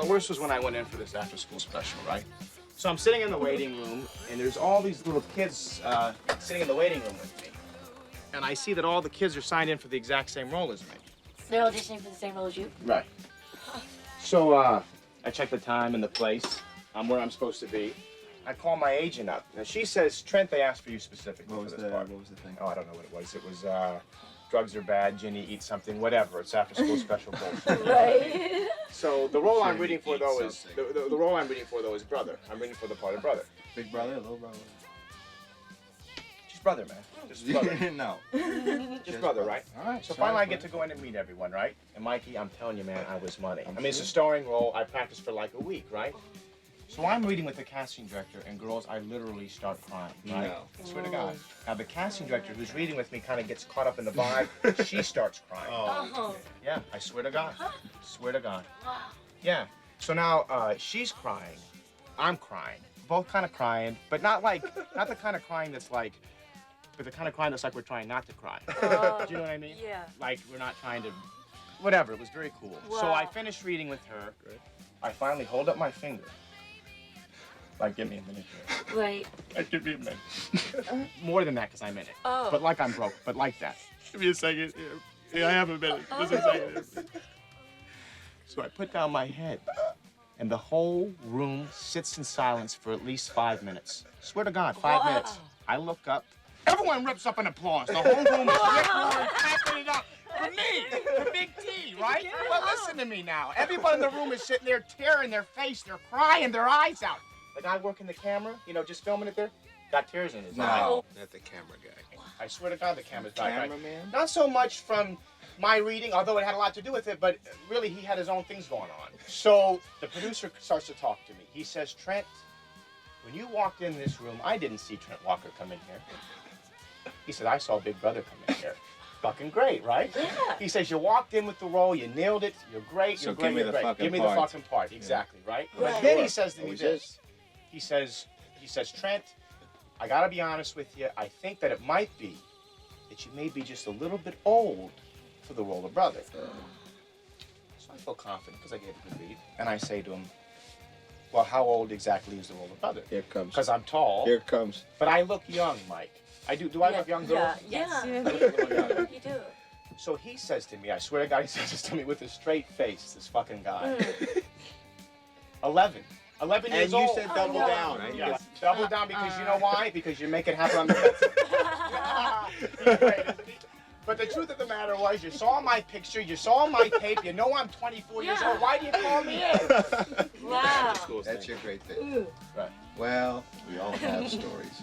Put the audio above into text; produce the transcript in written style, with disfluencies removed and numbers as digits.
worst was when I went in for this after-school special, right? So I'm sitting in the waiting room, and there's all these little kids sitting in the waiting room with me. And I see that all the kids are signed in for the exact same role as me. They're auditioning for the same role as you? Right. So I check the time and the place. I'm where I'm supposed to be. I call my agent up. Now she says, Trent, they asked for you specifically for this part. What was the thing? Oh, I don't know what it was. It was drugs are bad, Ginny, eat something, whatever. It's after school special bullshit. Right. So the role I'm Ginny reading for eat though is something. the role I'm reading for though is brother. I'm reading for the part of brother. Big brother, little brother? Just brother, man. Just brother. No. Just brother, right? All right. So finally I get to go in and meet everyone, right? And Mikey, I'm telling you, man, I was money. I mean, it's a starring role. I practiced for like a week, right? So I'm reading with the casting director, and girls, I literally start crying, right? No. I swear to God. Now, the casting director who's reading with me kind of gets caught up in the vibe. She starts crying. Oh. Yeah, I swear to God. Swear to God. Wow. Yeah. So now she's crying. I'm crying. Both kind of crying, but not the kind of crying that's like, but the kind of crying that's like we're trying not to cry. Do you know what I mean? Yeah. Like we're not trying to, whatever. It was very cool. So Wow. I finished reading with her. I finally hold up my finger. Like, give me a minute here. Right. Like, give me a minute. More than that, because I'm in it. Oh. But like I'm broke, but like that. Give me a second. Yeah, I have a minute. Just a second. So I put down my head, and the whole room sits in silence for at least 5 minutes. Swear to God, 5 minutes. I look up. Everyone rips up in applause. The whole room is ripping, clapping it up. For me, for Big T, right? Well, listen to me now. Everyone in the room is sitting there tearing their face. They're crying their eyes out. The guy working the camera, you know, just filming it there, got tears in his eyes. No. Not the camera guy. I swear to God, the camera's back. Cameraman? Not so much from my reading, although it had a lot to do with it, but really he had his own things going on. So the producer starts to talk to me. He says, Trent, when you walked in this room, I didn't see Trent Walker come in here. He said, I saw Big Brother come in here. Fucking great, right? Yeah. He says, you walked in with the role, you nailed it, you're great, you're So great, give me you're the great. fucking Give me part. the fucking part, exactly, right? Right. But then he says to Oh, me he this. He says, Trent, I gotta be honest with you, I think that it might be that you may be just a little bit old for the role of brother. So I feel confident because I gave a good read. And I say to him, well, how old exactly is the role of brother? Here it comes. Because I'm tall, Here it comes. but I look young, Mike. I do. Do I look young, girls? Yeah. I look a little young. You do. So he says to me, I swear to God, he says this to me with a straight face, this fucking guy. 11 And years you old. said double no. down, right? Yeah, double down because you know why? Because you make it happen on the fence. But the truth of the matter was, you saw my picture, you saw my tape, you know I'm 24 years old. Why do you call me in? Wow. That's your great thing. Ooh. Right. Well, we all have stories.